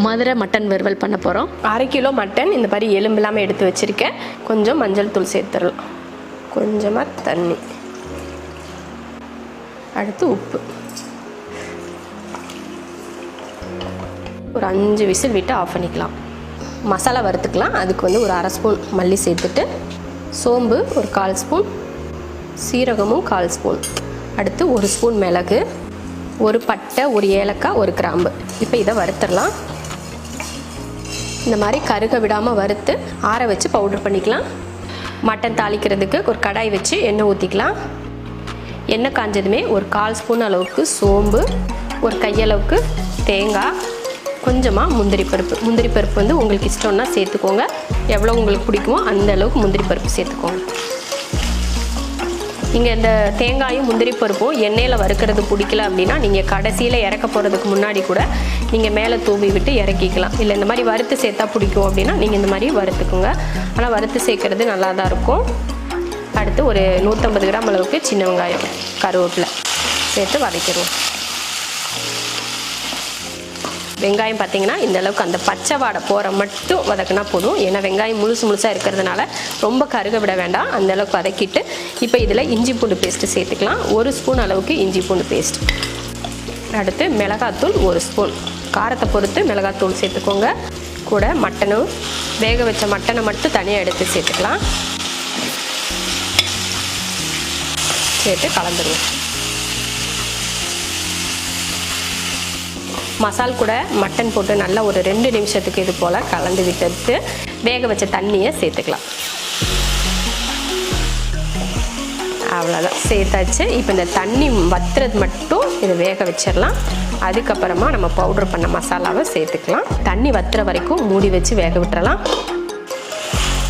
Madurai mutton வறுவல் பண்ண போகிறோம். 1/2 கிலோ மட்டன் இந்த மாதிரி எலும்பு இல்லாமல் எடுத்து வச்சுருக்கேன். கொஞ்சம் மஞ்சள் தூள் சேர்த்துடலாம், கொஞ்சமாக தண்ணி, அடுத்து உப்பு. ஒரு 5 விசில் விட்டு ஆஃப் பண்ணிக்கலாம். மசாலா வறுத்துக்கலாம். அதுக்கு ஒரு 1/2 ஸ்பூன் மல்லி சேர்த்துட்டு, சோம்பு ஒரு 1/4 ஸ்பூன், சீரகமும் 1/4 ஸ்பூன், அடுத்து 1 ஸ்பூன் மிளகு, ஒரு பட்டை, ஒரு ஏலக்காய், ஒரு கிராம்பு. இப்போ இதை வறுத்துடலாம். இந்த மாதிரி கருக விடாமல் வறுத்து ஆற வச்சு பவுடர் பண்ணிக்கலாம். மட்டன் தாளிக்கிறதுக்கு ஒரு கடாய் வச்சு எண்ணெய் ஊற்றிக்கலாம். எண்ணெய் காஞ்சதுமே ஒரு 1/4 ஸ்பூன் அளவுக்கு சோம்பு, ஒரு கையளவுக்கு தேங்காய், கொஞ்சமாக முந்திரி பருப்பு உங்களுக்கு இஷ்டம்னா சேர்த்துக்கோங்க. எவ்வளோ உங்களுக்கு பிடிக்குமோ அந்த அளவுக்கு முந்திரி பருப்பு சேர்த்துக்கோங்க. நீங்கள் இந்த தேங்காயும் முந்திரி பருப்பும் எண்ணெயில் வறுக்கிறது பிடிக்கல அப்படின்னா நீங்கள் கடைசியில் இறக்க போகிறதுக்கு முன்னாடி கூட நீங்கள் மேலே தூவி விட்டு இறக்கிக்கலாம். இல்லை இந்த மாதிரி வறுத்து சேர்த்தா பிடிக்கும் அப்படின்னா நீங்கள் இந்த மாதிரி வறுத்துக்குங்க. ஆனால் வறுத்து சேர்க்குறது நல்லா தான் இருக்கும். அடுத்து ஒரு 150 கிராம் அளவுக்கு சின்ன வெங்காயம், கருவேப்பிலை சேர்த்து வதக்கிடுவோம். வெங்காயம் பார்த்திங்கன்னா இந்த அளவுக்கு அந்த பச்சை வாடை போகிற மட்டும் வதக்கினா போதும். ஏன்னா வெங்காயம் முழுசாக இருக்கிறதுனால ரொம்ப கருக விட வேண்டாம். அந்த அளவுக்கு வதக்கிட்டு இப்போ இதில் இஞ்சி பூண்டு பேஸ்ட்டு சேர்த்துக்கலாம். 1 ஸ்பூன் அளவுக்கு இஞ்சி பூண்டு பேஸ்ட். அடுத்து மிளகாத்தூள் 1 ஸ்பூன், காரத்தை பொறுத்து மிளகாத்தூள் சேர்த்துக்கோங்க. கூட மட்டனும் வேக வச்ச மட்டனை மட்டும் தனியாக எடுத்து சேர்த்துக்கலாம். சேர்த்து கலந்துருவோம். மசால் கூட மட்டன் போட்டு நல்லா ஒரு 2 நிமிஷத்துக்கு இது போல் கலந்து விட்டு வேக வச்ச தண்ணியை சேர்த்துக்கலாம். அவ்வளோதான், சேர்த்தாச்சு. இப்போ இந்த தண்ணி வத்துறது மட்டும் இதை வேக வச்சிடலாம். அதுக்கப்புறமா நம்ம பவுட்ரு பண்ண மசாலாவை சேர்த்துக்கலாம். தண்ணி வத்துற வரைக்கும் மூடி வச்சு வேக விட்டுறலாம்.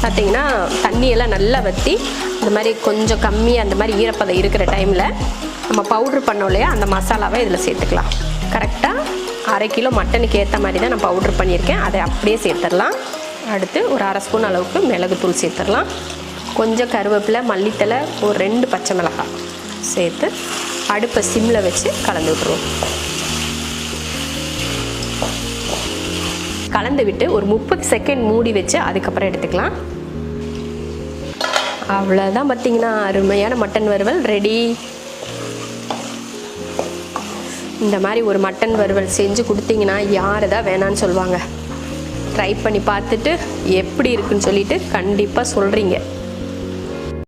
பார்த்திங்கன்னா தண்ணியெல்லாம் நல்லா வற்றி இந்த மாதிரி கொஞ்சம் கம்மியாக அந்த மாதிரி ஈரப்பதம் இருக்கிற டைமில் நம்ம பவுட்ரு பண்ணோம் இல்லையா, அந்த மசாலாவை இதில் சேர்த்துக்கலாம். கரெக்டாக 1/2 கிலோ மட்டனுக்கு ஏற்ற மாதிரி தான் நான் பவுட்ரு பண்ணியிருக்கேன். அதை அப்படியே சேர்த்துடலாம். அடுத்து ஒரு 1/2 ஸ்பூன் அளவுக்கு மிளகுத்தூள் சேர்த்துடலாம். கொஞ்சம் கருவேப்பிலை, மல்லித்தலை, ஒரு 2 பச்சை மிளகாய் சேர்த்து அடுப்பை சிம்மில் வச்சு கலந்து விட்டுருவோம். கலந்து விட்டு ஒரு 30 செகண்ட் மூடி வச்சு அதுக்கப்புறம் எடுத்துக்கலாம். அவ்வளோதான், பார்த்திங்கன்னா அருமையான மட்டன் வறுவல் ரெடி. இந்த மாதிரி ஒரு மட்டன் வறுவல் செஞ்சு கொடுத்தீங்கன்னா யார் தான் வேணான்னு சொல்லுவாங்க. ட்ரை பண்ணி பார்த்துட்டு எப்படி இருக்குன்னு சொல்லிட்டு கண்டிப்பாக சொல்கிறீங்க.